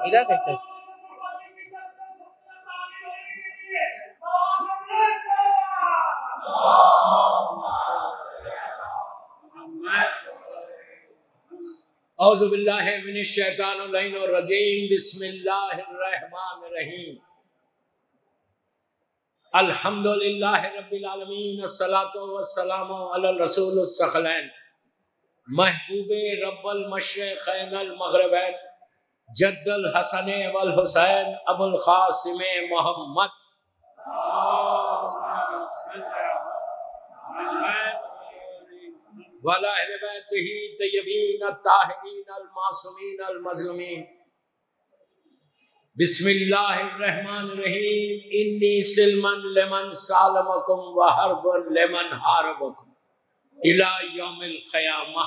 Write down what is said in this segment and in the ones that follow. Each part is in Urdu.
ادھر کیسے اعوذ باللہ من الشیطان الرجیم بسم اللہ الرحمن الرحیم الحمدللہ رب العالمین الصلاۃ والسلام علی الرسول الثقلین محبوب رب المشرقین المغربین جد الحسن والحسین ابو القاسم محمد وعلی اہل بیتہ طیبین الطاہرین المعصومین المظلومین بسم اللہ الرحمن الرحیم انی سلمن لمن سالمکم وحرب لمن حاربکم الی یوم القیامہ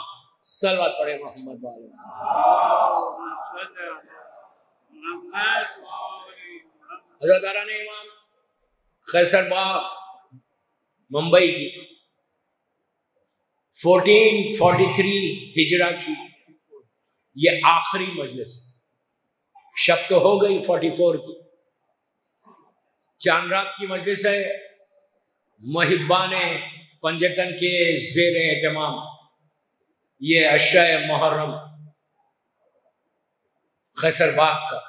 صلوات پڑھے محمد والے حضرت داران امام قیصر باغ ممبئی کی 1443 ہجرہ کی یہ آخری مجلس ہے، شب تو ہو گئی 44 کی، چاند رات کی مجلس ہے، محبان پنجتن کے زیر اہتمام یہ عشرہ محرم قیصر باغ کا۔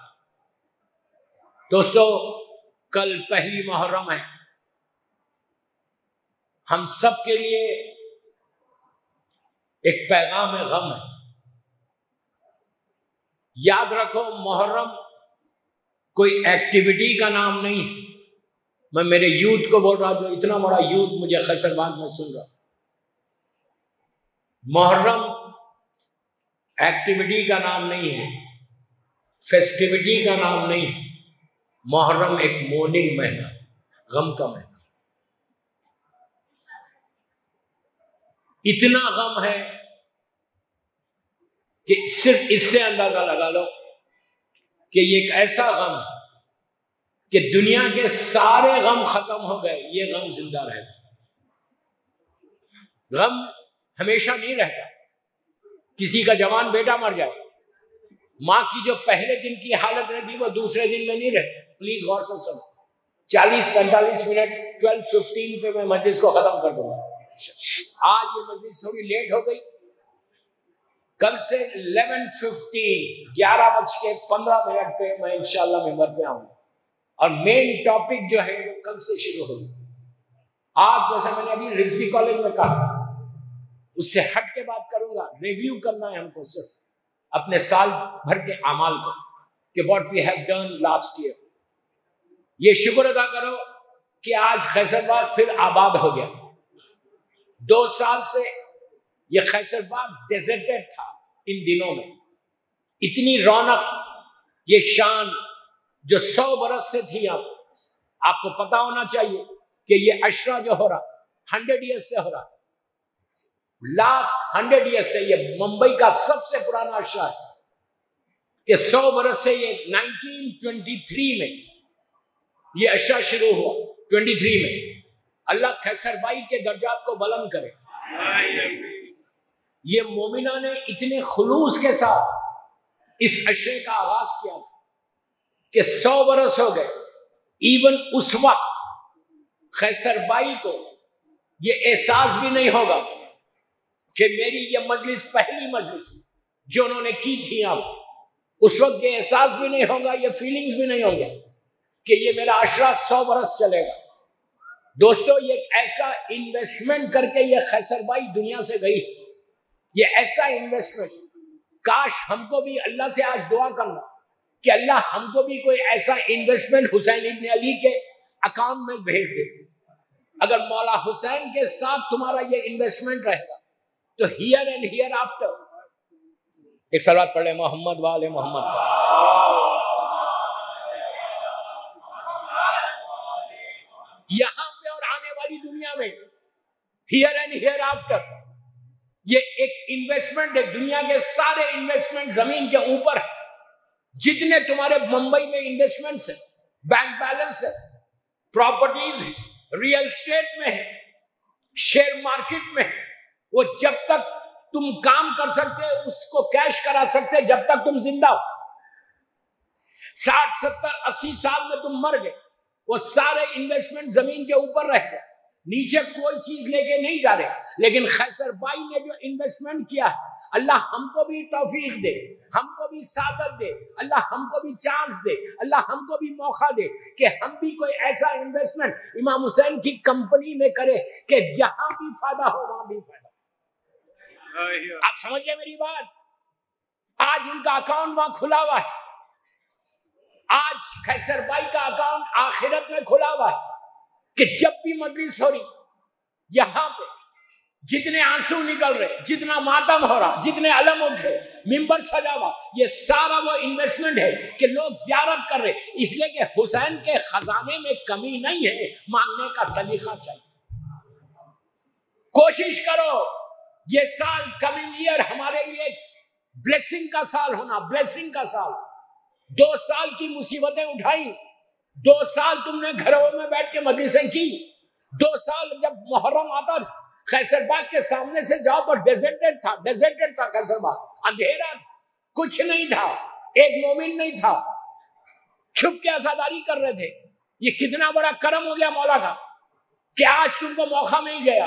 دوستو کل پہلی محرم ہے، ہم سب کے لیے ایک پیغام غم ہے۔ یاد رکھو محرم کوئی ایکٹیویٹی کا نام نہیں ہے۔ میں میرے یوتھ کو بول رہا ہوں، اتنا بڑا یوتھ مجھے قیصر باغ میں سن رہا۔ محرم ایکٹیویٹی کا نام نہیں ہے، فیسٹیویٹی کا نام نہیں ہے۔ محرم ایک مورننگ مہینہ، غم کا مہینہ۔ اتنا غم ہے کہ صرف اس سے اندازہ لگا لو کہ یہ ایک ایسا غم ہے کہ دنیا کے سارے غم ختم ہو گئے، یہ غم زندہ رہے گا۔ غم ہمیشہ نہیں رہتا۔ کسی کا جوان بیٹا مر جائے، ماں کی جو پہلے دن کی حالت رہتی وہ دوسرے دن میں نہیں رہتی۔ پلیز غور سے سنو، 40-45 منٹ 12:15 پہ میں مجلس کو ختم کر دوں گا۔ آج یہ مجلس تھوڑی لیٹ ہو گئی، کل سے 11:15 پہ میں انشاءاللہ ممبر پہ آؤں گا، اور مین ٹاپک جو ہے وہ کل سے شروع ہوگی۔ آج جیسا میں نے ابھی رضوی کالج میں کہا، اس سے ہٹ کے بات کروں گا۔ ریویو کرنا ہے ہم کو، صرف اپنے سال بھر کے اعمال کو، کہ what we have done last year. یہ شکر ادا کرو کہ آج قیصر باغ پھر آباد ہو گیا۔ 2 سال سے یہ قیصر باغ ڈیزرٹڈ تھا۔ ان دنوں میں اتنی رونق، یہ شان جو 100 برس سے تھی، آپ کو پتا ہونا چاہیے کہ یہ عشرہ جو ہو رہا 100 ایئرس سے ہو رہا، لاسٹ 100 ایئرس سے۔ یہ ممبئی کا سب سے پرانا عشرہ ہے کہ 100 برس سے۔ یہ 1923 میں یہ عشرہ شروع ہوا، 23 میں۔ اللہ قیصر بائی کے درجات کو بلند کرے۔ یہ مومنہ نے اتنے خلوص کے ساتھ اس عشرے کا آغاز کیا تھا کہ 100 برس ہو گئے۔ ایون اس وقت قیصر بائی کو یہ احساس بھی نہیں ہوگا کہ میری یہ مجلس پہلی مجلس جو انہوں نے کی تھی، اس وقت یہ احساس بھی نہیں ہوگا، یہ فیلنگز بھی نہیں ہوں گے کہ یہ میرا عشرہ 100 برس چلے گا۔ دوستو یہ ایک ایسا انویسٹمنٹ کر کے یہ قیصر بائی دنیا سے گئی، یہ ایسا انویسٹمنٹ۔ کاش ہم کو بھی، اللہ سے آج دعا کرنا کہ اللہ ہم کو بھی کوئی ایسا انویسٹمنٹ حسین ابن علی کے اکاؤنٹ میں بھیج دے۔ اگر مولا حسین کے ساتھ تمہارا یہ انویسٹمنٹ رہے گا تو ہیئر اینڈ ہیئر آفٹر۔ ایک صلوات پڑھ لیں محمد وآل محمد۔ یہاں پہ اور آنے والی دنیا میں ہیئر اینڈ ہیئر آفٹر، یہ ایک انویسٹمنٹ ہے۔ دنیا کے سارے انویسٹمنٹ زمین کے اوپر ہے۔ جتنے تمہارے ممبئی میں انویسٹمنٹس ہیں، بینک بیلنس ہے، پراپرٹیز ہے، ریئل اسٹیٹ میں ہے، شیئر مارکیٹ میں ہے، وہ جب تک تم کام کر سکتے، اس کو کیش کرا سکتے جب تک تم زندہ ہو۔ 60 70 80 سال میں تم مر گئے، وہ سارے انویسٹمنٹ زمین کے اوپر رہ گئے، نیچے کوئی چیز لے کے نہیں جا رہے۔ لیکن خیسر بھائی نے جو انویسٹمنٹ کیا ہے، اللہ ہم کو بھی توفیق دے، ہم کو بھی سعادت دے، اللہ ہم کو بھی چانس دے، اللہ ہم کو بھی موقع دے کہ ہم بھی کوئی ایسا انویسٹمنٹ امام حسین کی کمپنی میں کرے کہ جہاں بھی فائدہ ہو وہاں بھی فائدہ ہو۔ آپ سمجھے میری بات؟ آج ان کا اکاؤنٹ وہاں کھلا ہوا ہے، آج خیسر بھائی کا اکاؤنٹ آخرت میں کھلا ہوا ہے کہ جب بھی مجلس ہو رہی، یہاں پہ جتنے آنسو نکل رہے، جتنا ماتم ہو رہا، جتنے علم اٹھ رہے، ممبر سجا ہوا، یہ سارا وہ انویسٹمنٹ ہے کہ لوگ زیارت کر رہے، اس لیے کہ حسین کے خزانے میں کمی نہیں ہے، مانگنے کا سلیقہ چاہیے۔ کوشش کرو یہ سال کمنگ ایئر ہمارے لیے بلیسنگ کا سال ہونا، بلیسنگ کا سال۔ 2 سال کی مصیبتیں اٹھائی، 2 سال تم نے گھروں میں بیٹھ کے مجلسیں کی، 2 سال جب محرم آتا تھا خیسر باغ کے سامنے سے جاؤ تو ڈیزرٹڈ تھا خیسر باغ، اندھیرا تھا، کچھ نہیں تھا، ایک مومن نہیں تھا، چھپ کے عزاداری کر رہے تھے۔ یہ کتنا بڑا کرم ہو گیا مولا کا کہ آج تم کو موقع مل گیا،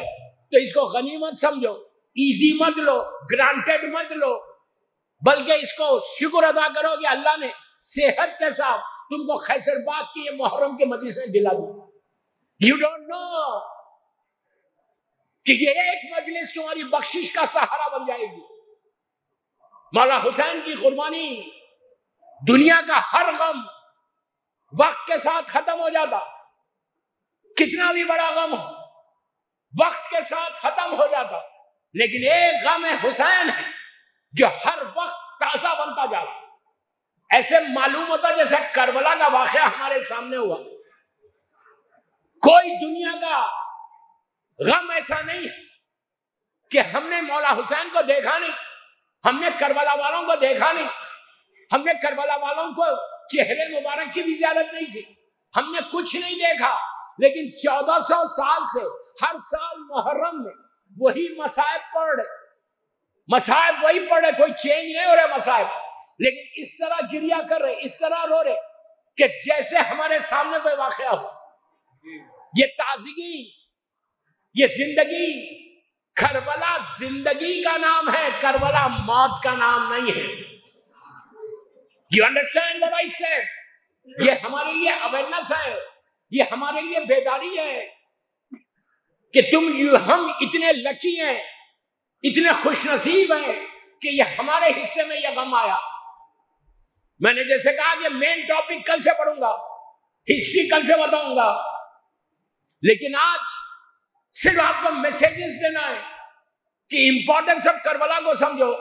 تو اس کو غنیمت سمجھو، ایزی مت لو، گرانٹیڈ مت لو، بلکہ اس کو شکر ادا کرو کہ اللہ نے صحت کے ساتھ تم کو خیسر باغ کی یہ محرم کے مجلسیں دلا دی۔ یو ڈونٹ نو کہ یہ ایک مجلس تمہاری بخشش کا سہارا بن جائے گی۔ مولا حسین کی قربانی، دنیا کا ہر غم وقت کے ساتھ ختم ہو جاتا، کتنا بھی بڑا غم ہو وقت کے ساتھ ختم ہو جاتا، لیکن ایک غم حسین ہے جو ہر وقت تازہ بنتا جا رہا۔ ایسے معلوم ہوتا جیسے کربلا کا واقعہ ہمارے سامنے ہوا۔ کوئی دنیا کا غم ایسا نہیں ہے کہ ہم نے مولا حسین کو دیکھا نہیں، ہم نے کربلا والوں کو دیکھا نہیں، ہم نے کربلا والوں کو چہرے مبارک کی بھی زیارت نہیں کی، ہم نے کچھ نہیں دیکھا، لیکن 1400 سال سے ہر سال محرم میں وہی مصائب پڑھ رہے، مصائب وہی پڑھ رہے، کوئی چینج نہیں ہو رہے مصائب، لیکن اس طرح گریہ کر رہے، اس طرح رو رہے کہ جیسے ہمارے سامنے کوئی واقعہ ہو۔ یہ تازگی، یہ زندگی، کربلا زندگی کا نام ہے، کربلا موت کا نام نہیں ہے۔ You understand what I said؟ یہ ہمارے لیے اویئرنس ہے، یہ ہمارے لیے بیداری ہے کہ ہم اتنے لکی ہیں، اتنے خوش نصیب ہیں کہ یہ ہمارے حصے میں یہ غم آیا۔ میں نے جیسے کہا کہ مین ٹاپک کل سے پڑھوں گا، ہسٹری کل سے بتاؤں گا، لیکن آج صرف آپ کو میسیجز دینا ہے کہ امپورٹنس آف کربلا کو سمجھو،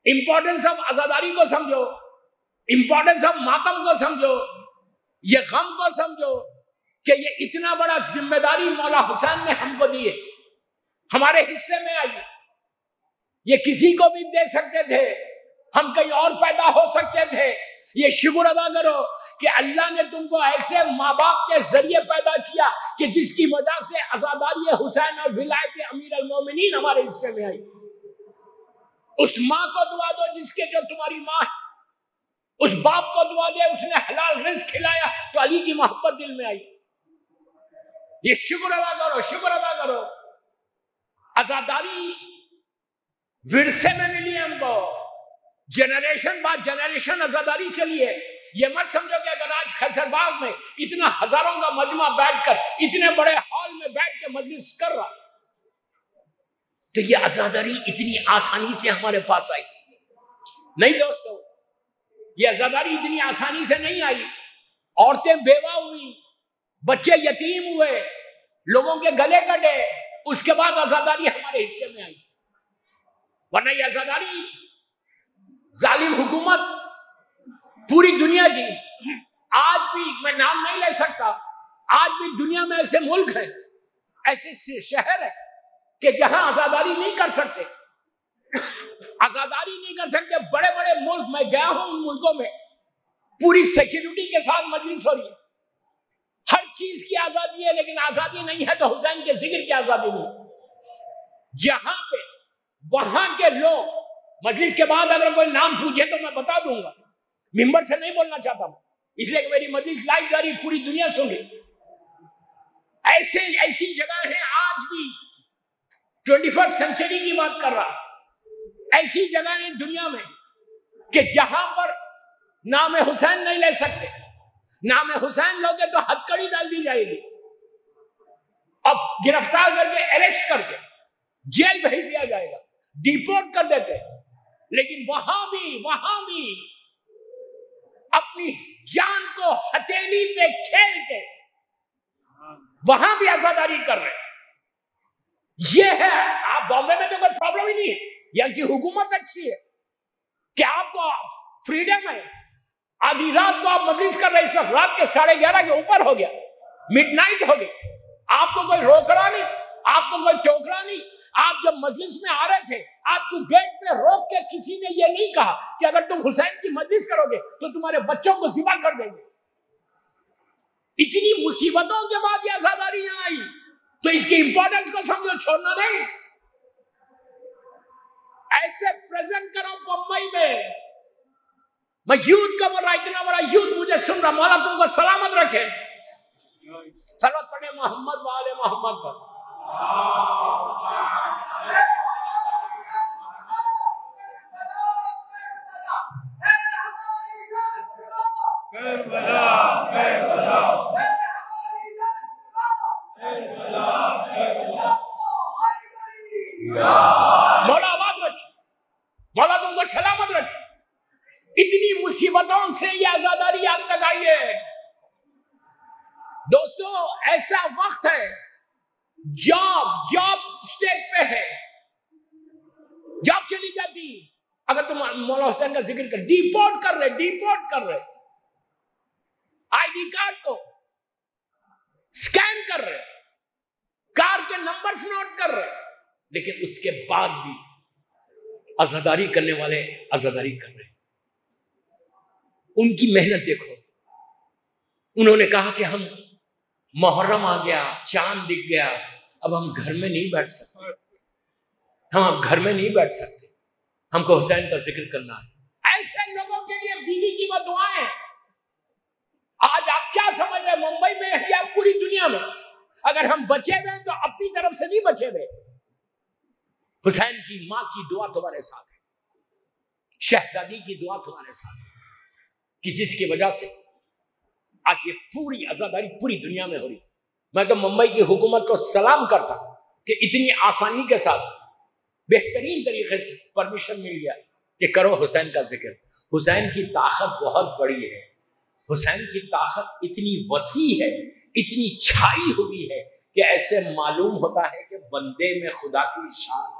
امپورٹنس آف عزاداری کو سمجھو، امپورٹنس آف ماتم کو سمجھو، یہ غم کو سمجھو کہ یہ اتنا بڑا ذمہ داری مولا حسین نے ہم کو دی ہے، ہمارے حصے میں آئی۔ یہ کسی کو بھی دے سکتے تھے، ہم کہیں اور پیدا ہو سکتے تھے۔ یہ شکر ادا کرو کہ اللہ نے تم کو ایسے ماں باپ کے ذریعے پیدا کیا کہ جس کی وجہ سے عزاداری حسین اور ولایت امیر المومنین ہمارے حصے میں آئی۔ اس ماں کو دعا دو جس کے جو تمہاری ماں ہے، اس باپ کو دعا دے اس نے حلال رزق کھلایا تو علی کی محبت دل میں آئی۔ یہ شکر ادا کرو، شکر ادا کرو۔ عزاداری ورثے میں ملی ہم کو، جنریشن بعد جنریشن عزاداری چلی ہے۔ یہ مت سمجھو کہ اگر آج خیسر باغ میں اتنا ہزاروں کا مجمع بیٹھ کر اتنے بڑے ہال میں بیٹھ کے مجلس کر رہا تو یہ عزاداری اتنی آسانی سے ہمارے پاس آئی نہیں دوستو، یہ عزاداری اتنی آسانی سے نہیں آئی۔ عورتیں بیوہ ہوئی، بچے یتیم ہوئے، لوگوں کے گلے کٹے، اس کے بعد عزاداری ہمارے حصے میں آئی۔ ورنہ یہ عزاداری ظالم حکومت پوری دنیا کی، آج بھی میں نام نہیں لے سکتا، آج بھی دنیا میں ایسے ملک ہیں، ایسے شہر ہیں کہ جہاں عزاداری نہیں کر سکتے، عزاداری نہیں کر سکتے۔ بڑے بڑے ملک، میں گیا ہوں ان ملکوں میں، پوری سیکیورٹی کے ساتھ مجلس ہو رہی ہے، ہر چیز کی آزادی ہے، لیکن آزادی نہیں ہے تو حسین کے ذکر کی آزادی نہیں۔ جہاں پہ وہاں کے لوگ مجلس کے بعد اگر کوئی نام پوچھے تو میں بتا دوں گا، ممبر سے نہیں بولنا چاہتا ہوں، اس لیے کہ میری مجلس لائیو جاری پوری دنیا سن رہی۔ ایسی جگہ ہے آج بھی 21 سینچری کی بات کر رہا، ایسی جگہ ہے دنیا میں کہ جہاں پر نام حسین نہیں لے سکتے، نام حسین لوگے تو ہتکڑی ڈال دی جائے گی، اب گرفتار کر کے اریسٹ کر کے جیل بھیج دیا جائے گا، ڈیپورٹ کر دیتے، لیکن وہاں بھی اپنی جان کو ہتھیلی پہ کھیل کے وہاں بھی آزاداری کر رہے۔ یہ ہے، آپ بامبے میں تو کوئی پرابلم ہی نہیں ہے، یہاں کی حکومت اچھی ہے کہ آپ کو فریڈم ہے، آدھی رات کو آپ مجلس کر رہے، اس وقت رات کے 11:30 کے اوپر ہو گیا، مڈ نائٹ ہو گئی، آپ کو کوئی روک رہا نہیں، آپ کو کوئی ٹوک رہا نہیں۔ آپ جب مجلس میں آ رہے تھے، آپ کو گیٹ پہ روک کے کسی نے یہ نہیں کہا کہ اگر تم حسین کی مجلس کرو گے تو تمہارے بچوں کو ذبح کر دیں گے۔ اتنی مصیبتوں کے بعد یہ آزاداری یہاں آئی، تو اس کی امپورٹنس کو سمجھو، چھوڑنا نہیں۔ ایسے پریزنٹ کرو بمبئی میں یوتھ کا بول رہا، اتنا بڑا یوتھ مجھے سن رہا، مولا تم کو سلامت رکھے۔ صلوات پڑھے محمد وآل محمد پر۔ مولا آباد رکھے، مولا تم کو سلامت رکھے۔ اتنی مصیبتوں سے یہ آزاداری آپ تک آئی ہے۔ دوستو ایسا وقت ہے، جاب اسٹیٹ پہ ہے، جاب چلی جاتی، اگر تم مولا حسین کا ذکر کر، ڈیپورٹ کر رہے، آئی ڈی کارڈ کو سکین کر رہے، کار کے نمبرز نوٹ کر رہے، لیکن اس کے بعد بھی آزاداری کرنے والے آزاداری کر رہے۔ ان کی محنت دیکھو، انہوں نے کہا کہ ہم محرم آ گیا، چاند دکھ گیا، اب ہم گھر میں نہیں بیٹھ سکتے، ہم کو حسین کا ذکر کرنا ہے۔ ایسے لوگوں کے لیے بیوی کی وہ دعائیں۔ آج آپ کیا سمجھ رہے، ممبئی میں یا پوری دنیا میں اگر ہم بچے ہوئے تو اپنی طرف سے نہیں بچے ہوئے، حسین کی ماں کی دعا تمہارے ساتھ ہے، شہزادی کی دعا تمہارے ساتھ ہے، کہ جس کی وجہ سے آج یہ پوری آزاداری پوری دنیا میں ہو رہی۔ میں تو ممبئی کی حکومت کو سلام کرتا کہ اتنی آسانی کے ساتھ بہترین طریقے سے پرمیشن مل گیا کہ کرو حسین کا ذکر۔ حسین کی طاقت بہت بڑی ہے، حسین کی طاقت اتنی وسیع ہے، اتنی چھائی ہوئی ہے کہ ایسے معلوم ہوتا ہے کہ بندے میں خدا کی شان ہے۔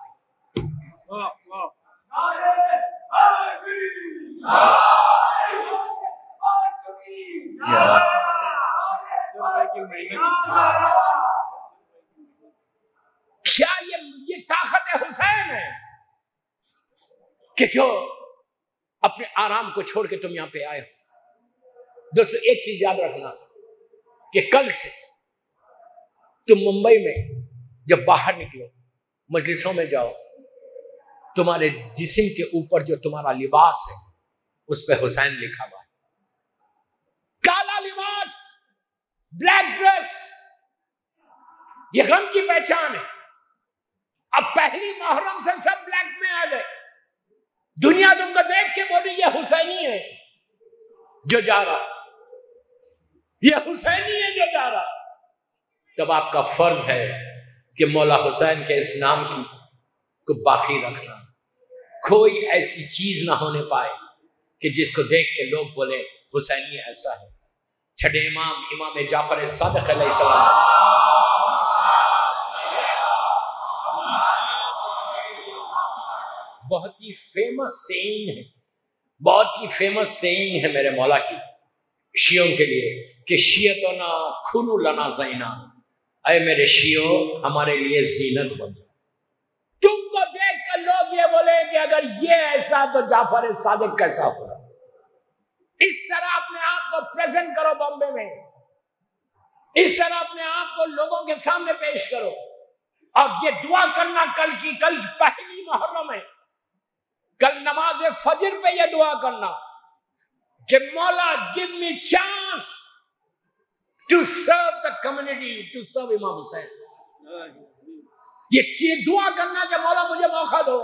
کیا یہ طاقت حسین ہے کہ جو اپنے آرام کو چھوڑ کے تم یہاں پہ آئے ہو۔ دوستو ایک چیز یاد رکھنا کہ کل سے تم ممبئی میں جب باہر نکلو، مجلسوں میں جاؤ، تمہارے جسم کے اوپر جو تمہارا لباس ہے اس پہ حسین لکھا ہوا ہے۔ کالا لباس، بلیک ڈریس، یہ غم کی پہچان ہے۔ اب پہلی محرم سے سب بلیک میں آ گئے، دنیا تم کو دیکھ کے بولی یہ حسینی ہے جو جا رہا، یہ حسینی ہے جو جا رہا۔ تب آپ کا فرض ہے کہ مولا حسین کے اس نام کی کو باقی رکھنا، کوئی ایسی چیز نہ ہونے پائے کہ جس کو دیکھ کے لوگ بولے حسینی ایسا ہے۔ چھٹے امام جعفر صادق علیہ السلام بہت ہی فیمس سینگ ہے، بہت ہی فیمس سینگ ہے میرے مولا کی شیعوں کے لیے کہ شیعتنا کھنو لنا زینا، اے میرے شیعوں ہمارے لیے زینت بن جاؤ۔ تم کو دیکھ کر لوگ یہ بولے کہ اگر یہ ایسا تو جعفر صادق کیسا ہوگا۔ اس طرح اپنے آپ کو پریزنٹ کرو بامبے میں، اس طرح اپنے آپ کو لوگوں کے سامنے پیش کرو، اور یہ دعا کرنا کل پہلی محرم ہے، کل نماز فجر پہ یہ دعا کرنا کہ مولا give me chance to serve the community, to serve امام حسین. یہ دعا کرنا کہ مولا مجھے موقع دو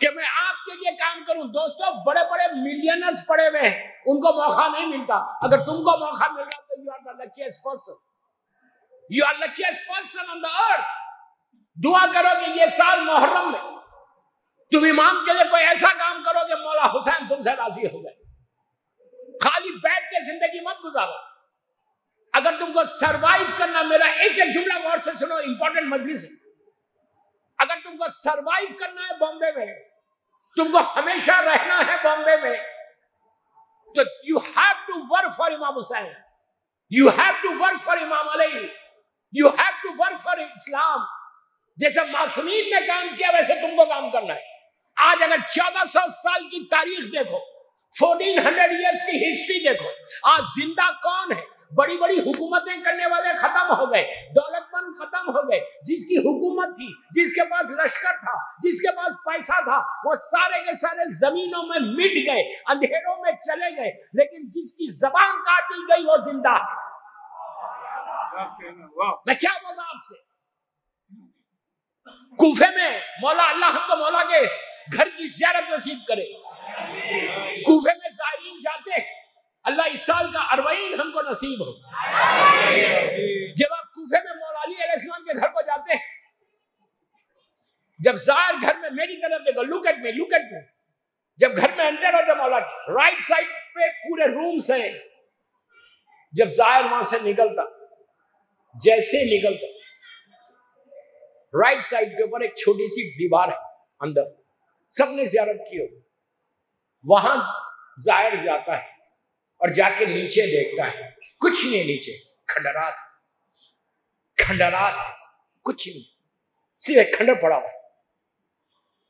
کہ میں آپ کے لیے کام کروں. دوستو بڑے بڑے ملینرز پڑے ہوئے ہیں، ان کو موقع نہیں ملتا. اگر تم کو موقع مل رہا تو you are the luckiest person. You are luckiest person on the earth. دعا کرو کہ یہ سال محرم میں تم امام کے لیے کوئی ایسا کام کرو کہ مولا حسین تم سے راضی ہو جائے. خالی بیٹھ کے زندگی مت گزارو. اگر تم کو سروائیو کرنا، میرا ایک جملہ غور سے سنو، امپورٹنٹ مجلس ہے. اگر تم کو سروائیو کرنا ہے بامبے میں، تم کو ہمیشہ رہنا ہے بامبے میں، تو you have to work for Imam Hussain, you have to work for Imam Ali, you have to work for Islam. جیسے معصومین نے کام کیا ویسے تم کو کام کرنا ہے. آج اگر 1400 سال کی تاریخ دیکھو، 1400 ایئرس کی ہسٹری دیکھو، آج زندہ کون ہے؟ بڑی بڑی حکومتیں کرنے والے ختم ہو گئے، دولت مند ختم ہو گئے. جس کی حکومت تھی، جس کے پاس لشکر تھا، جس کے پاس پیسہ تھا، وہ سارے کے سارے زمینوں میں مٹ گئے، اندھیروں میں چلے گئے. لیکن جس کی زبان کاٹی گئی وہ زندہ ہے. میں کیا بول رہا ہوں آپ سے؟ کوفے میں مولا اللہ ہم کو مولا کے گھر کی زیارت نصیب کرے. کوفے میں زائرین جاتے ہیں، اللہ اس سال کا 40 ہم کو نصیب ہو. جب آپ کوفے میں مولا علی علیہ السلام کے گھر کو جاتے ہیں، جب زائر گھر میں میری طرف دیکھو، look at me, look at me. جب گھر میں انٹر ہوتے مولا کی رائٹ سائڈ پہ پورے رومز ہیں. جب زائر وہاں سے نکلتا، جیسے نکلتا، رائٹ سائڈ کے اوپر ایک چھوٹی سی دیوار ہے اندر، سب نے زیارت کی ہو. وہاں زائر جاتا ہے اور جا کے نیچے دیکھتا ہے، کچھ نہیں نیچے، کھنڈرات ہے، کچھ نہیں، صرف کھنڈر پڑا ہوا.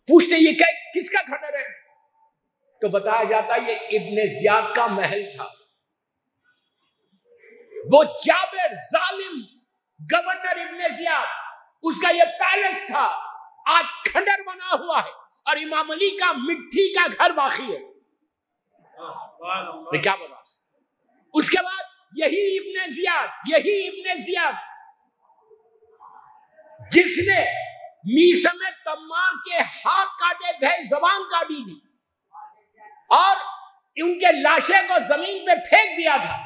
پوچھتے یہ کیا، کس کا کھنڈر ہے؟ تو بتایا جاتا ہے یہ ابن زیاد کا محل تھا. وہ جابر ظالم گورنر ابن زیاد، اس کا یہ پیلس تھا، آج کھنڈر بنا ہوا ہے، اور امام علی کا مٹی کا گھر باقی ہے. میں کیا بولا آپ سے؟ اس کے بعد یہی ابن زیاد جس نے میثم تمار کے ہاتھ کاٹے تھے، زبان کاٹی تھی، اور ان کے لاشیں کو زمین پہ پھینک دیا تھا.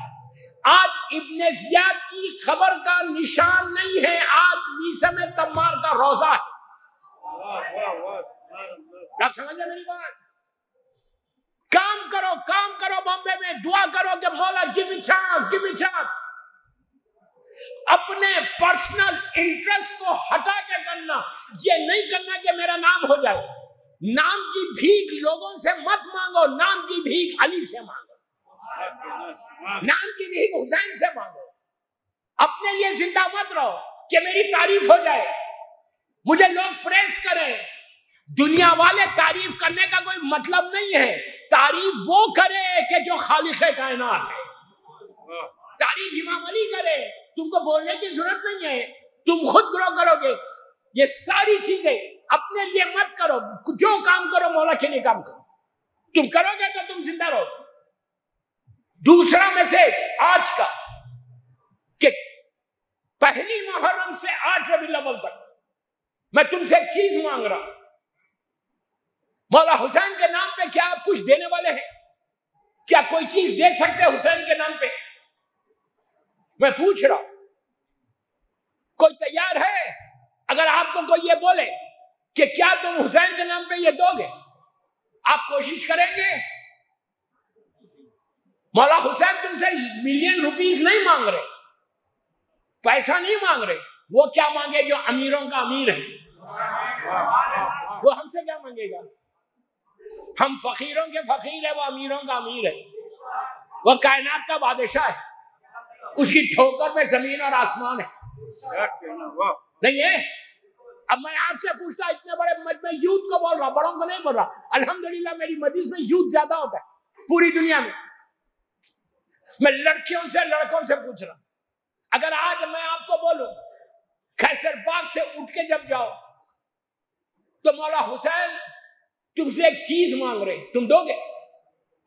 آج ابن زیاد کی خبر کا نشان نہیں ہے، آج میثم تمار کا روزہ ہے. آپ سمجھ لیں میری بات؟ کام کرو بامبے میں، دعا کرو کہ مولا give me chance. اپنے پرسنل انٹرسٹ کو ہٹا کے کرنا، یہ نہیں کرنا کہ میرا نام ہو جائے. نام کی بھیک لوگوں سے مت مانگو، نام کی بھیک علی سے مانگو، نام کی بھیک حسین سے مانگو. اپنے لیے زندہ مت رہو کہ میری تعریف ہو جائے، مجھے لوگ پریس کریں. دنیا والے تعریف کرنے کا کوئی مطلب نہیں ہے. تعریف وہ کرے کہ جو خالق کائنات ہے. تعریف امام علی کرے، تم کو بولنے کی ضرورت نہیں ہے، تم خود گرو کرو گے. یہ ساری چیزیں اپنے لیے مت کرو، جو کام کرو مولا کے لیے کام کرو. تم کرو گے تو تم زندہ رہو. دوسرا میسج آج کا، کہ پہلی محرم سے 8 ربیع الاول تک میں تم سے ایک چیز مانگ رہا ہوں. مولا حسین کے نام پہ کیا آپ کچھ دینے والے ہیں؟ کیا کوئی چیز دے سکتے حسین کے نام پہ؟ میں پوچھ رہا ہوں، کوئی تیار ہے؟ اگر آپ کو کوئی یہ بولے کہ کیا تم حسین کے نام پہ یہ دو گے، آپ کوشش کریں گے؟ مولا حسین تم سے ملین روپیز نہیں مانگ رہے، پیسہ نہیں مانگ رہے. وہ کیا مانگے جو امیروں کا امیر ہے؟ وہ ہم سے کیا مانگے گا؟ ہم فقیروں کے فقیر ہے، وہ امیروں کا امیر ہے. وہ کائنات کا بادشاہ ہے، اس کی ٹھوکر میں زمین اور آسمان ہے. نہیں ہے؟ اب میں آپ سے پوچھتا، اتنے بڑے مجمع یوتھ کو بول رہا، بڑوں کو نہیں بول رہا. الحمدللہ میری مجلس میں یوتھ زیادہ ہوتا ہے پوری دنیا میں. میں لڑکیوں سے لڑکوں سے پوچھ رہا ہوں، اگر آج میں آپ کو بولوں خیسر باغ سے اٹھ کے جب جاؤ تو مولا حسین تم سے ایک چیز مانگ رہے، تم دو گے؟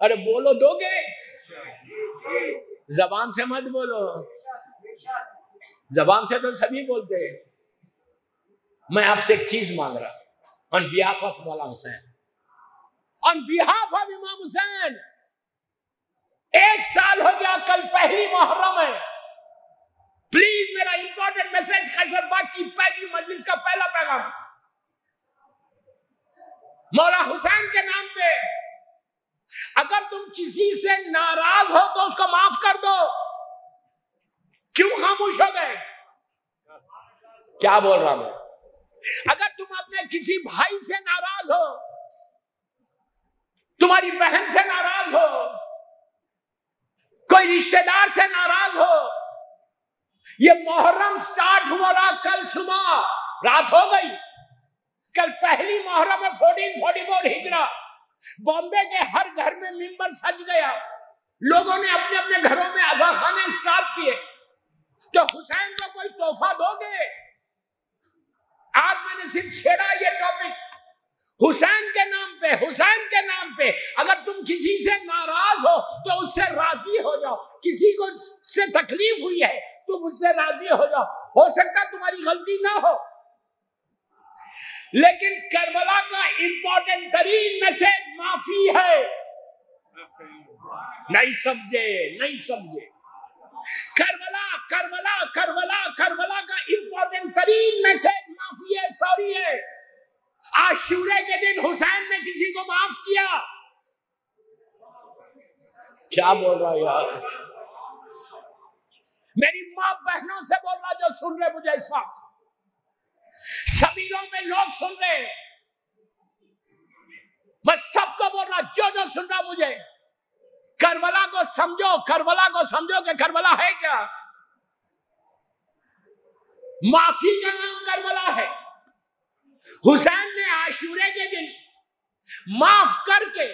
ارے بولو، دو گے؟ زبان سے مت بولو، زبان سے تو سبھی بولتے ہیں۔ میں آپ سے ایک چیز مانگ رہا on behalf of مولا حسین، on behalf of امام حسین۔ 1 سال ہو گیا، کل پہلی محرم ہے، پلیز میرا امپورٹنٹ میسج خیسر باغ کی پہلی مجلس کا پہلا پیغام، مولا حسین کے نام پہ اگر تم کسی سے ناراض ہو تو اس کو معاف کر دو۔ کیوں خاموش ہو گئے؟ کیا بول رہا میں؟ اگر تم اپنے کسی بھائی سے ناراض ہو، تمہاری بہن سے ناراض ہو، کوئی رشتہ دار سے ناراض ہو، یہ محرم سٹارٹ ہوا رہا کل صبح، رات ہو گئی، کل پہلی محرم ہے 1444 ہجرہ، بامبے کے ہر گھر میں ممبر سج گیا، لوگوں نے اپنے اپنے گھروں میں عزا خانے اسٹارٹ کیے، تو حسین کو کوئی تحفہ دو گے؟ آج میں نے صرف چھیڑا یہ ٹاپک حسین کے نام پہ، حسین کے نام پہ اگر تم کسی سے ناراض ہو تو اس سے راضی ہو جاؤ، کسی کو سے تکلیف ہوئی ہے تم اس سے راضی ہو جاؤ، ہو سکتا تمہاری غلطی نہ ہو، لیکن کربلا کا امپورٹنٹ ترین میسج معافی ہے۔ نہیں سمجھے، نہیں سمجھے، کربلا کربلا کربلا کربلا کا امپورٹنٹ ترین میسج معافی ہے، سوری ہے۔ عاشورے کے دن حسین نے کسی کو معاف کیا؟ کیا بول رہا یار؟ میری ماں بہنوں سے بول رہا جو سن رہے مجھے اس وقت، سبیلوں میں لوگ سن رہے، میں سب کو بول رہا جو سن رہا مجھے، کربلا کو سمجھو، کربلا کو سمجھو کہ کربلا ہے کیا؟ معافی کا نام کربلا ہے۔ حسین نے عاشورے کے دن معاف کر کے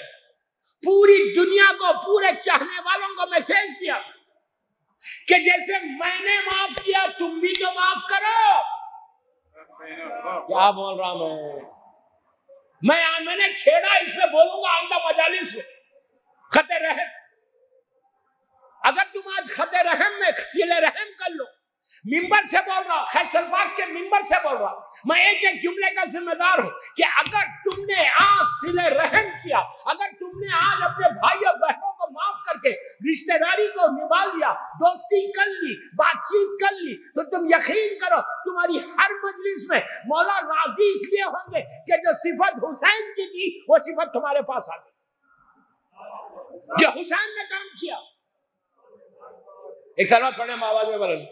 پوری دنیا کو، پورے چاہنے والوں کو میسج دیا کہ جیسے میں نے معاف کیا تم بھی تو معاف کرو۔ کیا بول رہا میں نے چھیڑا، اس میں بولوں گا آئندہ مجالس میں، خط رحم۔ اگر تم آج خط رحم میں صلہ رحم کر لو، ممبر سے بول رہا، خیسر باغ کے ممبر سے بول رہا، میں ایک ایک جملے کا ذمہ دار ہوں کہ اگر تم نے آج صلہ رحم کیا، اگر تم نے آج اپنے بھائی اور بہنوں کو معاف کر کے رشتہ داری کو نبھا لیا، دوستی کر لی، بات چیت کر لی، تو تم یقین کرو تمہاری ہر مجلس میں مولا راضی اس لیے ہوں گے کہ جو صفت حسین کی تھی وہ صفت تمہارے پاس آ گئی، جو حسین نے کام کیا۔ ایک سلوات پڑھنے میں آواز میں بلند۔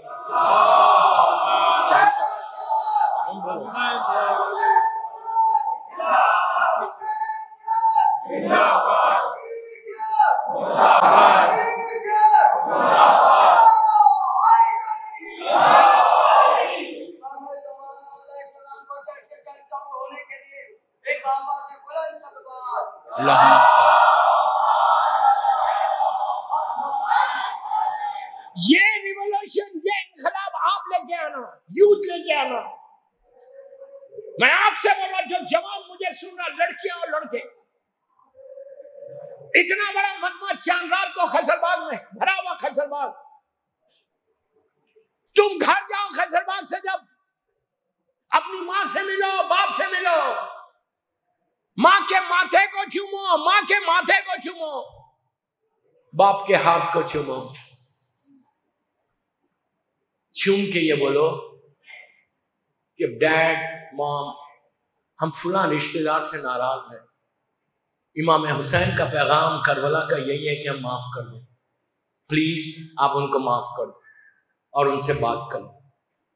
یہ ریولوشن، یہ انقلاب آپ لے کے آنا، یوتھ لے کے آنا۔ میں آپ سے بولا جو جوان مجھے سن رہا، لڑکیاں اور لڑکے، اتنا بڑا مجمع چاند رات کو خیسر باغ میں بھرا ہوا، خیسر باغ، تم گھر جاؤ خیسر باغ سے، جب اپنی ماں سے ملو، باپ سے ملو، ماں کے ماتھے کو چومو، ماں کے ماتھے کو چومو، باپ کے ہاتھ کو چومو، چوم کے یہ بولو کہ ڈیڈ، مام، ہم فلاں رشتہ دار سے ناراض ہیں، امام حسین کا پیغام کربلا کا یہی ہے کہ ہم معاف کر دیں، پلیز آپ ان کو معاف کر دیں اور ان سے بات کر دیں۔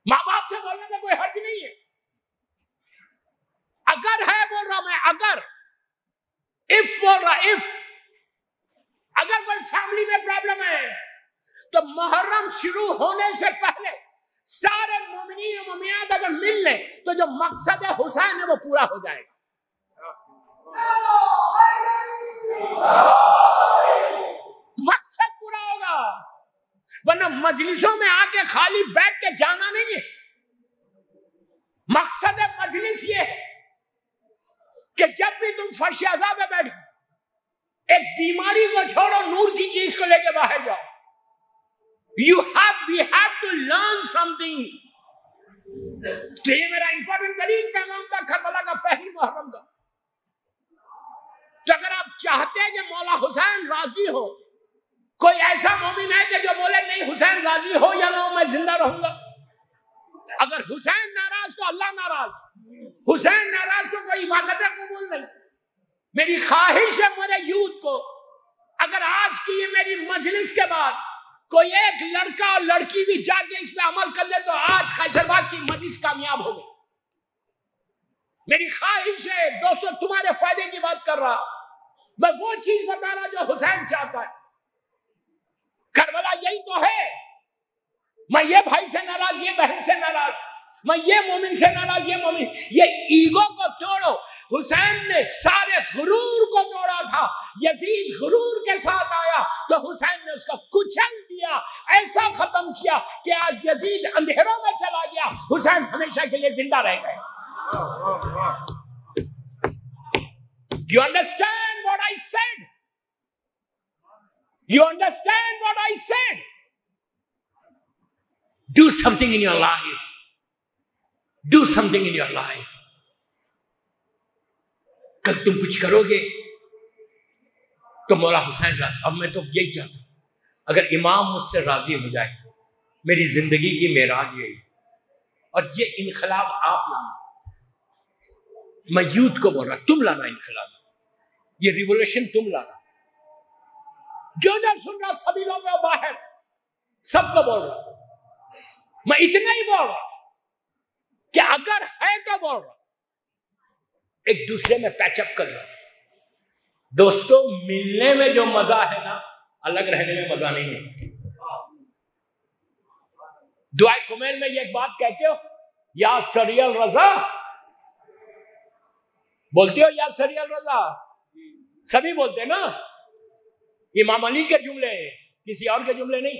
ماں باپ سے بولنے میں کوئی حرج نہیں ہے، اگر ہے بول رہا میں، اگر بول رہا اگر کوئی فیملی میں پرابلم ہے تو محرم شروع ہونے سے پہلے سارے مومنین و مومنات اگر مل لیں تو جو مقصد حسین ہے وہ پورا ہو جائے گا، مقصد پورا ہوگا، ورنہ مجلسوں میں آ کے خالی بیٹھ کے جانا نہیں ہے، مقصد مجلس یہ ہے کہ جب بھی تم فرش عزا پہ بیٹھو ایک بیماری کو چھوڑو، نور کی چیز کو لے کے باہر جاؤ. we have to learn something. تو یہ میرا امپورٹنٹ ترین پیغام تھا کربلا کا پہلی محرم کا. تو اگر آپ چاہتے ہیں کہ مولا حسین راضی ہو، کوئی ایسا مومن ہے کہ جو بولے نہیں حسین راضی ہو یا نہ ہو میں زندہ رہوں گا. اگر حسین ناراض تو اللہ ناراض، حسین ناراض تو کوئی عبادت قبول نہیں. میری خواہش ہے میرے یوتھ کو، اگر آج کی یہ میری مجلس کے بعد کوئی ایک لڑکا اور لڑکی بھی جا کے اس پہ عمل کر لے تو آج خیسرباغ کی مجلس کامیاب ہو گئی. میری خواہش ہے دوستو، تمہارے فائدے کی بات کر رہا، میں وہ چیز بتا رہا جو حسین چاہتا ہے. کربلا یہی تو ہے. میں یہ بھائی سے ناراض، یہ بہن سے ناراض، میں یہ مومن سے ناراض، یہ مومن. یہ ایگو کو توڑو. حسین نے سارے غرور کو توڑا تھا. یزید غرور کے ساتھ آیا تو حسین نے اس کو کچل دیا، ایسا ختم کیا کہ آج یزید اندھیروں میں چلا گیا، حسین ہمیشہ کے لیے زندہ رہ گئے. You understand what I said? You understand what I said? Do something in your life. Do something in your life. کل تم کچھ کرو گے تو مولا حسین راضی. اب میں تو یہی چاہتا ہوں اگر امام مجھ سے راضی ہو جائے، میری زندگی کی معراج یہی. اور یہ انقلاب آپ لانا، میں یوتھ کو بول رہا تم لانا انقلاب، یہ ریولوشن تم لانا. جو سن رہا سبھی لوگ باہر سب کو بول رہا، میں اتنا ہی بول رہا کہ اگر ہے تو بول رہا، ایک دوسرے میں پیچ اپ کر رہا. دوستو ملنے میں جو مزہ ہے نا، الگ رہنے میں مزہ نہیں ہے. دعائے کمیل میں یہ ایک بات کہتے ہو، یا سری الرضا بولتے ہو، یا سری الرضا سبھی بولتے ہیں نا. امام علی کے جملے ہیں، کسی اور کے جملے نہیں.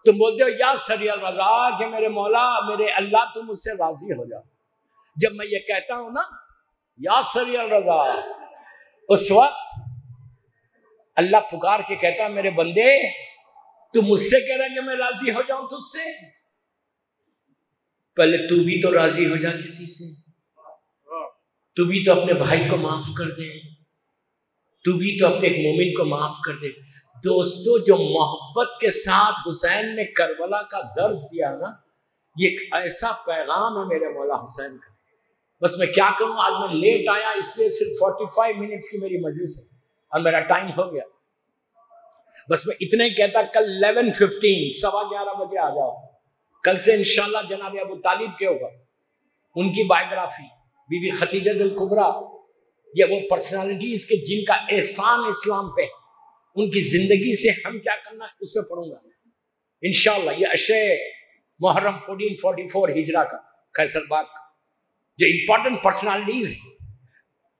تم بولتے ہو یا سری الرضا کہ میرے مولا میرے اللہ تم مجھ سے راضی ہو جا. جب میں یہ کہتا ہوں نا یا سری الرضا، اس وقت اللہ پکار کے کہتا ہے میرے بندے تو مجھ سے کہہ رہا ہے کہ میں راضی ہو جاؤں تجھ سے، پہلے تو بھی تو راضی ہو جا کسی سے. تو بھی تو اپنے بھائی کو معاف کر دے، تو بھی تو اپنے ایک مومن کو معاف کر دے. دوستو جو محبت کے ساتھ حسین نے کربلا کا درس دیا نا، یہ ایک ایسا پیغام ہے میرے مولا حسین کا. بس میں کیا کروں، آج میں لیٹ آیا اس لیے صرف 45 منٹس کی میری مجلس ہے اور میرا ٹائم ہو گیا. بس میں اتنا ہی کہتا، کل 11:15 11:15 بجے آ جاؤ. کل سے انشاءاللہ جناب ابو طالب کے ہوگا، ان کی بائیوگرافی بی بی خدیجہ الکبریٰ، یہ وہ پرسنالٹیز کے جن کا احسان اسلام پہ، ان کی زندگی سے ہم کیا کرنا ہے اس پہ پڑھوں گا انشاءاللہ. یہ عشرِ محرم 1444 ہجرہ کا قیصر باغ کا جو امپورٹنٹ پرسنالٹیز ہیں،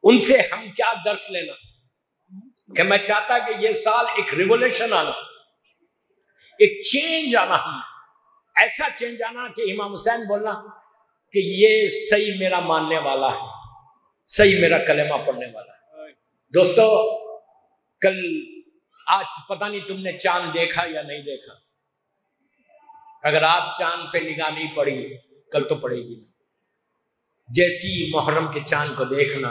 ان سے ہم کیا درس لینا. کہ میں چاہتا کہ یہ سال ایک ریولیوشن آنا، ایک چینج آنا، ہم ایسا چینج آنا کہ امام حسین بولنا کہ یہ صحیح میرا ماننے والا ہے، صحیح میرا کلمہ پڑھنے والا ہے. دوستو کل آج پتہ نہیں تم نے چاند دیکھا یا نہیں دیکھا. اگر آپ چاند پہ نگاہ نہیں پڑی کل تو پڑے گی نہیں. جیسی محرم کے چاند کو دیکھنا،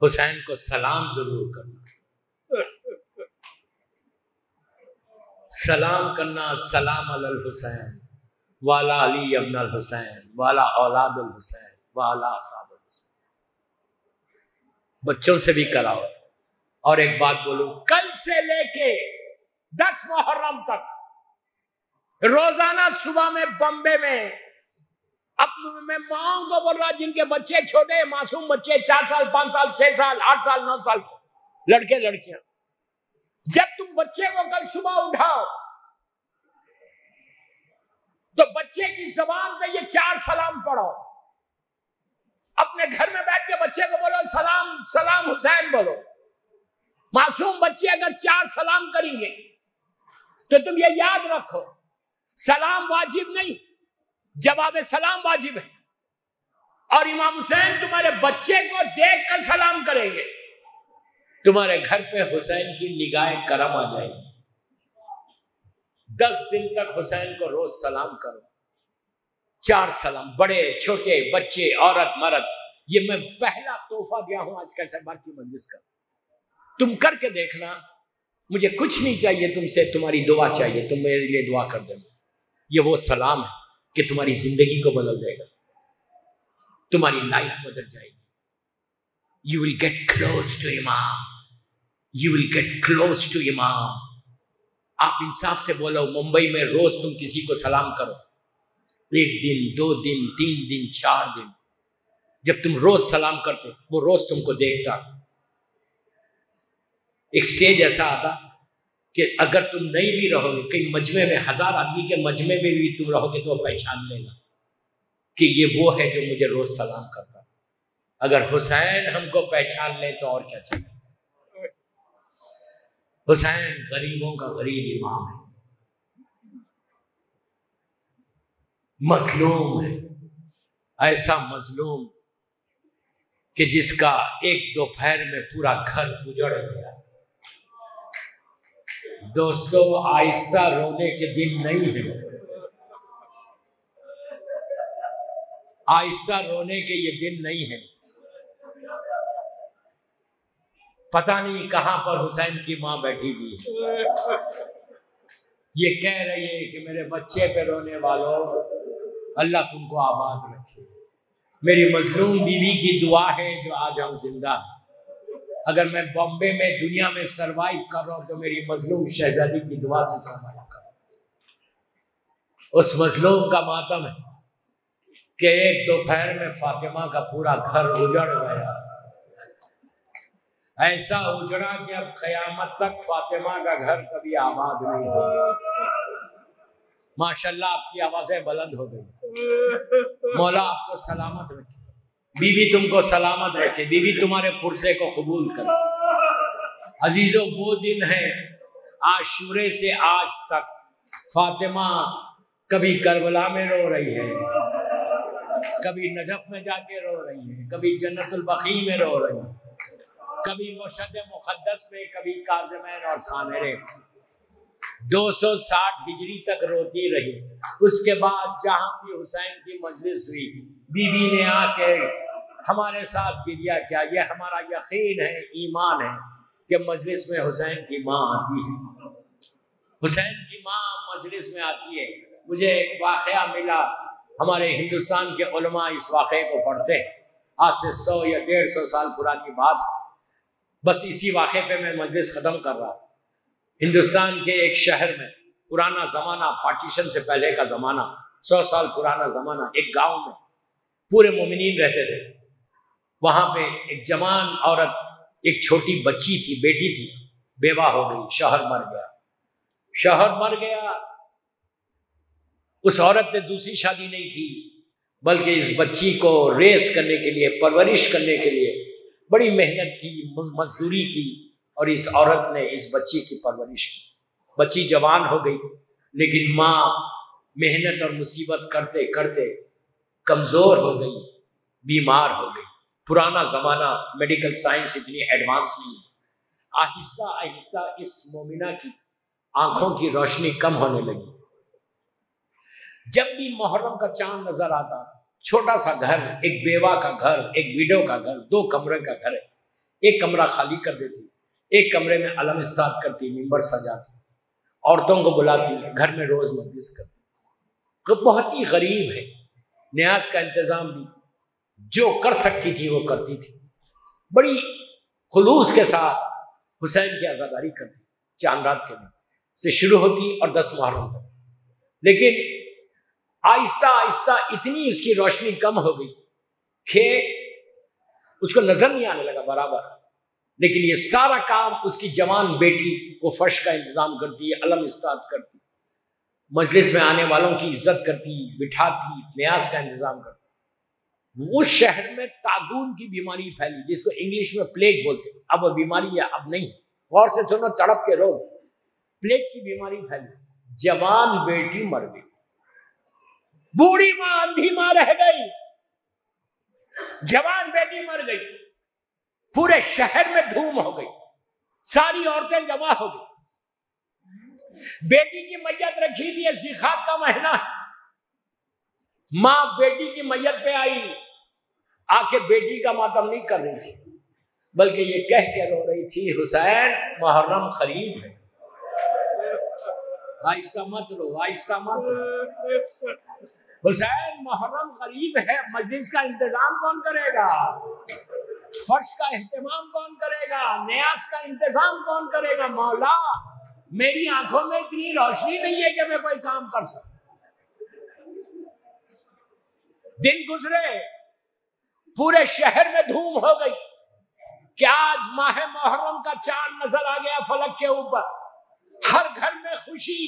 حسین کو سلام ضرور کرنا، سلام کرنا. سلام علی الحسین والا علی ابن الحسین والا اولاد الحسین والا اصحاب الحسین. بچوں سے بھی کراؤ. اور ایک بات بولوں، کل سے لے کے 10 محرم تک روزانہ صبح میں بمبے میں میں ماؤں کو بول رہا جن کے بچے چھوٹے معصوم بچے 4 سال 5 سال 6 سال 8 سال 9 سال لڑکے لڑکیاں، جب تم بچے کو کل صبح اٹھاؤ تو بچے کی زبان پہ یہ 4 سلام پڑھو. اپنے گھر میں بیٹھ کے بچے کو بولو سلام سلام حسین بولو. معصوم بچے اگر 4 سلام کریں گے تو تم یہ یاد رکھو، سلام واجب نہیں، جواب سلام واجب ہے، اور امام حسین تمہارے بچے کو دیکھ کر سلام کریں گے، تمہارے گھر پہ حسین کی نگاہ کرم آ جائے گی۔ 10 دن تک حسین کو روز سلام کرو، 4 سلام، بڑے چھوٹے بچے عورت مرد، یہ میں پہلا تحفہ دیا ہوں آج کیسے بات کی مجلس کا، تم کر کے دیکھنا، مجھے کچھ نہیں چاہیے تم سے، تمہاری دعا چاہیے، تم میرے لیے دعا کر دینا، یہ وہ سلام ہے کہ تمہاری زندگی کو بدل دے گا، تمہاری لائف بدل جائے گی۔ You will get close to امام، you will get close to امام۔ آپ انصاف سے بولو، ممبئی میں روز تم کسی کو سلام کرو، 1 دن 2 دن 3 دن 4 دن، جب تم روز سلام کرتے وہ روز تم کو دیکھتا۔ ایک سٹیج ایسا آتا کہ اگر تم نہیں بھی رہو گے، کئی مجمع میں 1000 آدمی کے مجمع میں بھی تم رہو گے تو وہ پہچان لے گا کہ یہ وہ ہے جو مجھے روز سلام کرتا۔ اگر حسین ہم کو پہچان لے تو اور کیا چاہیے۔ حسین غریبوں کا غریب امام ہے، مظلوم ہے، ایسا مظلوم کہ جس کا ایک دوپہر میں پورا گھر اجڑ گیا۔ دوستو، آہستہ رونے کے دن نہیں ہیں، آہستہ رونے کے یہ دن نہیں ہیں۔ پتہ نہیں کہاں پر حسین کی ماں بیٹھی ہوئی ہے، یہ کہہ رہی ہے کہ میرے بچے پہ رونے والوں، اللہ تم کو آباد رکھے۔ میری مظلوم بیوی کی دعا ہے جو آج ہم زندہ ہیں۔ اگر میں بامبے میں دنیا میں سروائیو کر رہا ہوں تو میری مظلوم شہزادی کی دعا سے سروائیو کر رہا ہوں۔ اس مظلوم کا ماتم ہے کہ ایک دوپہر میں فاطمہ کا پورا گھر اجڑ گیا، ایسا اجڑا کہ اب قیامت تک فاطمہ کا گھر کبھی آباد نہیں ہوگا۔ ماشاءاللہ آپ کی آوازیں بلند ہو گئی، مولا آپ کو سلامت رکھے، بیوی تم کو سلامت رکھے، بیوی تمہارے پرسے کو قبول کرے۔ عزیزوں، وہ دن ہے عاشورے سے آج تک فاطمہ کبھی کربلا میں رو رہی ہے، کبھی نجف میں جا کے رو رہی ہے، کبھی جنت البقیع میں رو رہی ہے، کبھی مشہد مقدس میں، کبھی کاظمین اور سامرے۔ 260 ہجری تک روتی رہی۔ اس کے بعد جہاں بھی حسین کی مجلس ہوئی، بی بی نے آ کے ہمارے ساتھ گریہ کیا۔ یہ ہمارا یقین ہے، ایمان ہے کہ مجلس میں حسین کی ماں آتی ہے، حسین کی ماں مجلس میں آتی ہے۔ مجھے ایک واقعہ ملا، ہمارے ہندوستان کے علماء اس واقعے کو پڑھتے ہیں، آج سے 100 یا 150 سال پرانی بات، بس اسی واقعے پہ میں مجلس ختم کر رہا ہوں۔ ہندوستان کے ایک شہر میں، پرانا زمانہ، پارٹیشن سے پہلے کا زمانہ، 100 سال پرانا زمانہ، ایک گاؤں میں پورے مومنین رہتے تھے۔ وہاں پہ ایک جوان عورت، ایک چھوٹی بچی تھی، بیٹی تھی، بیوہ ہو گئی، شوہر مر گیا۔ شوہر مر گیا، اس عورت نے دوسری شادی نہیں کی، بلکہ اس بچی کو ریز کرنے کے لیے، پرورش کرنے کے لیے بڑی محنت کی، مزدوری کی، اور اس عورت نے اس بچی کی پرورش کی۔ بچی جوان ہو گئی، لیکن ماں محنت اور مصیبت کرتے کرتے کمزور ہو گئی، بیمار ہو گئی۔ پرانا زمانہ، میڈیکل سائنس اتنی ایڈوانس نہیں۔ آہستہ آہستہ اس مومنہ کی آنکھوں کی روشنی کم ہونے لگی۔ جب بھی محرم کا چاند نظر آتا، چھوٹا سا گھر، ایک بیوہ کا گھر، ایک ویڈو کا گھر، 2 کمرے کا گھر ہے، ایک کمرہ خالی کر دیتی، ایک کمرے میں علم استاد کرتی، ممبر سجاتی، عورتوں کو بلاتی، گھر میں روز مجلس کرتی۔ وہ بہت ہی غریب ہے، نیاز کا انتظام بھی جو کر سکتی تھی وہ کرتی تھی، بڑی خلوص کے ساتھ حسین کی عزاداری کرتی، چاند رات کے دن سے شروع ہوتی اور 10 محرم تک۔ لیکن آہستہ آہستہ اتنی اس کی روشنی کم ہو گئی کہ اس کو نظر نہیں آنے لگا برابر، لیکن یہ سارا کام اس کی جوان بیٹی، وہ فرش کا انتظام کرتی، علم استاد کرتی، مجلس میں آنے والوں کی عزت کرتی، بٹھاتی، نیاز کا انتظام کرتی۔ اس شہر میں طاعون کی بیماری پھیلی، جس کو انگلش میں پلیگ بولتے، اب وہ بیماری ہے، اب نہیں، غور سے سنو، تڑپ کے رو، پلیگ کی بیماری پھیلی، جوان بیٹی مر گئی۔ بوڑھی ماں اندھی ماں رہ گئی، جوان بیٹی مر گئی، پورے شہر میں دھوم ہو گئی، ساری عورتیں جمع ہو گئی، بیٹی کی میت رکھی ہوئی ہے، ذیقات کا مہینہ ہے، ماں بیٹی کی میت پہ آئی، آ کے بیٹی کا ماتم نہیں کر رہی تھی بلکہ یہ کہہ کے رو رہی تھی حسین محرم قریب ہے، آہستہ مت رو، آہستہ مت رو، حسین محرم قریب ہے، مجلس کا انتظام کون کرے گا، فرش کا اہتمام کون کرے گا، نیاز کا انتظام کون کرے گا، مولا میری آنکھوں میں اتنی روشنی نہیں ہے کہ میں کوئی کام کر سکوں۔ دن گزرے، پورے شہر میں دھوم ہو گئی کہ آج ماہ محرم کا چاند نظر آ گیا فلک کے اوپر، ہر گھر میں خوشی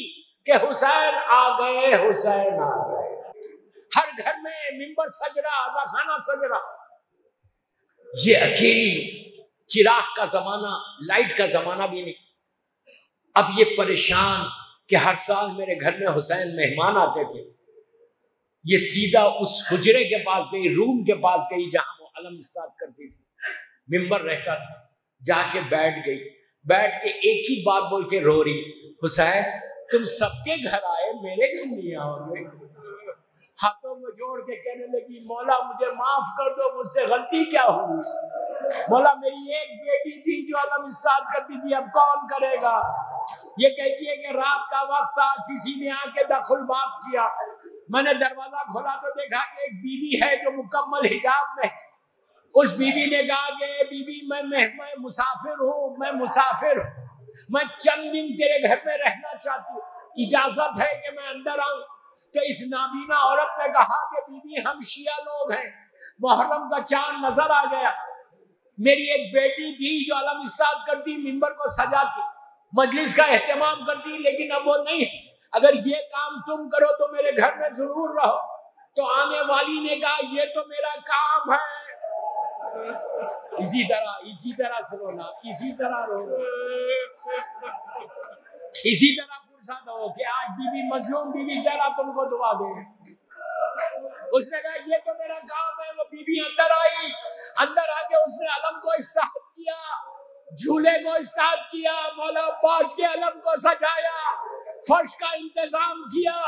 کہ حسین آ گئے، حسین آ گئے، ہر گھر میں ممبر سج رہا، آذاخانہ سج رہا۔ یہ اکیلی چراغ کا زمانہ، لائٹ کا زمانہ بھی نہیں، اب یہ پریشان کہ ہر سال میرے گھر میں حسین مہمان آتے تھے، یہ سیدھا اس حجرے کے پاس گئی، روم کے پاس گئی جہاں وہ علم استاد کرتی تھی، ممبر رہتا تھا، جا کے بیٹھ گئی، بیٹھ کے ایک ہی بات بول کے رو رہی، حسین تم سب کے گھر آئے، میرے گھر نہیں آؤ گے؟ ہاتھوں میں جوڑ کے کہنے لگی مولا مجھے معاف کر دو، مجھ سے غلطی کیا ہوئی، مولا میری ایک بیٹی تھی جو علم استاد کرتی تھی، اب کون کرے گا؟ یہ کہتی ہے کہ رات کا وقت تھا، کسی نے آ کے دخل باب کیا، میں نے دروازہ کھولا تو دیکھا کہ ایک بیوی ہے جو مکمل حجاب میں، اس بیوی نے کہا کہ بیوی میں مسافر ہوں، میں مسافر ہوں، میں چند دن تیرے گھر میں رہنا چاہتی ہوں، اجازت ہے کہ میں اندر آؤں؟ تو اس نابینا عورت نے کہا کہ بیوی ہم شیعہ لوگ ہیں، محرم کا چاند نظر آ گیا، میری ایک بیٹی تھی جو علم استاد کرتی، ممبر کو سجاتی، مجلس کا اہتمام کرتی، لیکن اب وہ نہیں ہے، اگر یہ کام تم کرو تو میرے گھر میں ضرور رہو۔ تو آنے والی نے کہا یہ تو میرا کام ہے، اسی طرح سے رونا، اسی طرح رو، اسی طرح فرصت ہو کہ آج بیوی مظلوم بیوی ذرا تم کو دعا دے، اس نے کہا یہ تو میرا کام ہے۔ وہ بیوی اندر آئی، اندر آ کے اس نے علم کو استعمال کیا، جھولے کو استعمال کیا، مولا عباس کے علم کو سجایا، فرش کا انتظام کیا،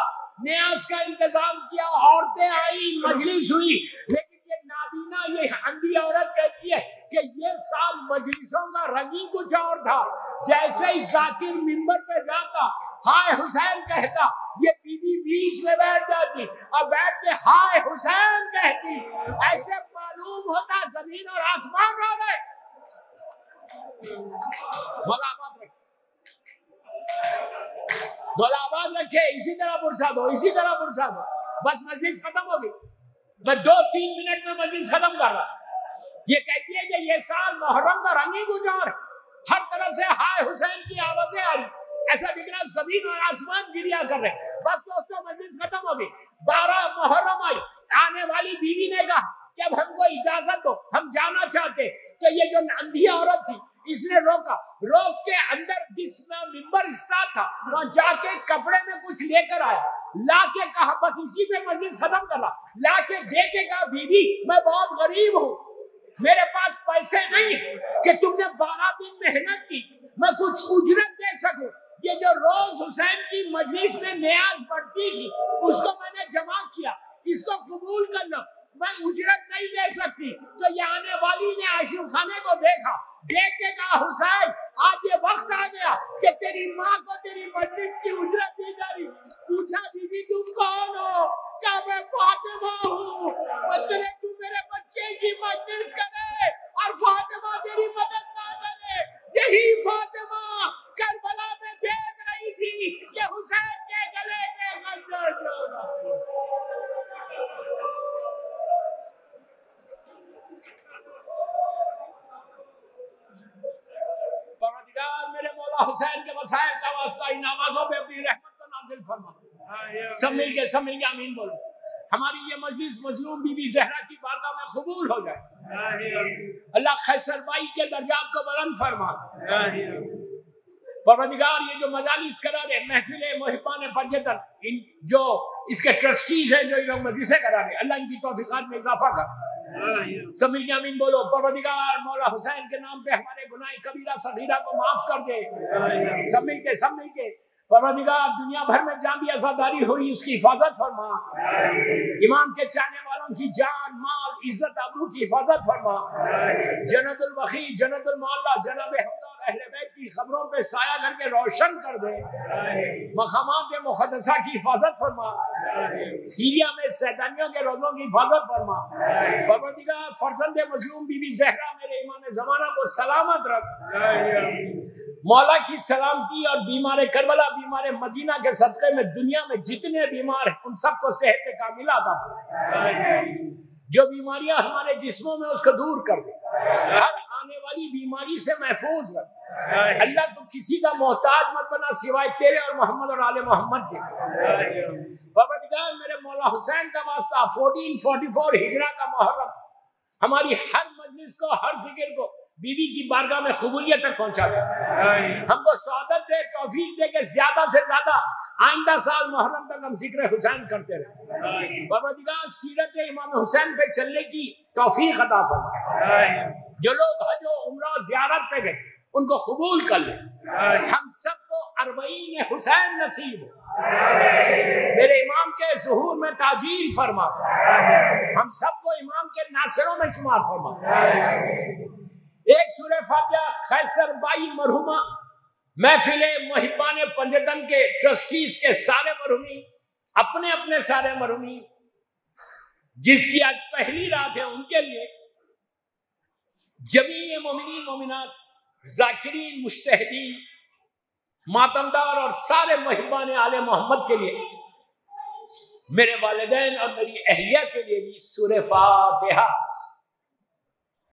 نیاز کا انتظام کیا، عورتیں آئی، مجلس ہوئی، لیکن یہ نابینا یہ اندھی عورت کہتی ہے کہ یہ سال مجلسوں کا رنگ ہی کچھ اور تھا، جیسے ہی ذاکر ممبر پہ جاتا ہائے حسین کہتا، یہ بیوی بیچ میں بیٹھ جاتی اور بیٹھ کے ہائے حسین کہتی، ایسے معلوم ہوتا زمین اور آسمان رو رہے۔ دولاباد رکھے، اسی طرح پرساد ہو، اسی طرح پرساد ہو، بس مجلس ختم ہو گئی، میں 2-3 منٹ میں مجلس ختم کر رہا۔ یہ کہتی ہے کہ یہ سال محرم کا رنگ ہی کچھ اور، ہر طرف سے ہائے حسین کی آوازیں آ رہی، ایسا دکھ رہا زمین اور آسمان گریا کر رہے۔ بس دوستوں مجلس ختم ہو گئی، 12 محرم آئی، آنے والی بیوی نے کہا کہ اب ہم کو اجازت دو، ہم جانا چاہتے۔ تو یہ جو اندھی عورت تھی اس نے روکا، روک کے اندر جس میں ممبر استاد تھا وہاں جا کے کپڑے میں کچھ لے کر آیا، لا کے کہا بس اسی پہ مجلس ختم کر رہا، لا کے دے کے کہا بیوی میں بہت غریب ہوں، میرے پاس پیسے نہیں کہ تم نے 12 دن محنت کی میں کچھ اجرت دے سکوں، یہ جو روز حسین کی مجلس میں نیاز بڑھتی تھی اس کو میں نے جمع کیا، اس کو قبول کرنا، میں اجرت نہیں دے سکتی۔ تو یہ آنے والی نے عاشق خانے کو دیکھا، دیکھ کے کہا حسین آج یہ وقت آ گیا کہ تیری ماں کو تیری مجلس کی اجرت دی جاری۔ پوچھا بیوی تم کون ہو؟ کیا میں فاطمہ ہوں، مطلب تو میرے بچے کی مجلس کرے اور فاطمہ تیری مدد نہ کرے۔ یہی فاطمہ کربلا میں دیکھ رہی تھی کہ حسین کے گلے میں خنجر چلا۔ پروردگار میرے مولا حسین کے وسائل کا واسطہ ان آوازوں پہ اپنی رحمت کو نازل فرما۔ سب مل کے آمین بولو۔ ہماری یہ مجلس مظلوم بی بی زہرا کی بارگاہ میں قبول ہو جائے، اللہ قیصر بائی کے درجات کو بلند فرما۔ پروردگار یہ جو مجالس کرا رہے محفل محبان پنجتن، ان جو اس کے ٹرسٹیز ہیں جو ان لوگ مجلسیں کرا رہے، اللہ ان کی توفیقات میں اضافہ کر۔ سب مل کے آمین بولو۔ پروردگار مولا حسین کے نام پہ ہمارے گناہ کبیرہ صغیرہ کو معاف کر دے۔ سب مل کے پروردگار دنیا بھر میں جہاں بھی عزاداری ہوئی اس کی حفاظت فرما، امام کے چاہنے والوں کی جان مال عزت آبرو کی حفاظت فرما، جنت البقیع جنت المعلا جناب حمزہ اور اہل بیت کی خبروں پہ سایہ کر کے روشن کر دے، مقامات مقدسہ کی حفاظت فرما، سیریا میں سیدانیوں کے روزوں کی حفاظت فرما، پروردگار فرزند مظلوم بی بی زہرا میرے امام زمانہ کو سلامت رکھ، مولا کی سلامتی اور بیمار کربلا بیمار مدینہ کے صدقے میں دنیا میں جتنے بیمار ہیں ان سب کو صحت کاملہ عطا فرما، جو بیماریاں ہمارے جسموں میں اس کو دور کر دے، ہر آنے والی بیماری سے محفوظ رکھ، اللہ تو کسی کا محتاج مت بنا سوائے تیرے اور محمد اور آل محمد کے۔ پروردگار میرے مولا حسین کا واسطہ 1444 ہجرہ کا محرم ہماری ہر مجلس کو ہر ذکر کو بی بی کی بارگاہ میں قبولیت تک پہنچا دے، ہم کو سعادت دے توفیق دے کہ زیادہ سے زیادہ آئندہ سال محرم تک ہم ذکر حسین کرتے رہے، پروردگار سیرت امام حسین پہ چلنے کی توفیق عطا فرما، جو لوگ حج و عمرہ زیارت پہ گئے ان کو قبول کر لے، ہم سب کو 40 حسین نصیب ہو، میرے امام کے ظہور میں تعجیل فرما، ہم سب کو امام کے ناصروں میں شمار فرما۔ ایک سورہ فاتحہ قیصر بائی مرحومہ محفل محبان پنجتن کے ٹرسٹیز کے سارے مرحومین، اپنے اپنے سارے مرحومین جس کی آج پہلی رات ہے ان کے لیے، جمیع مومنین مومنات ذاکرین مجتہدین ماتمدار اور سارے محبان آل محمد کے لیے، میرے والدین اور میری اہلیہ کے لیے بھی سورہ فاتحہ۔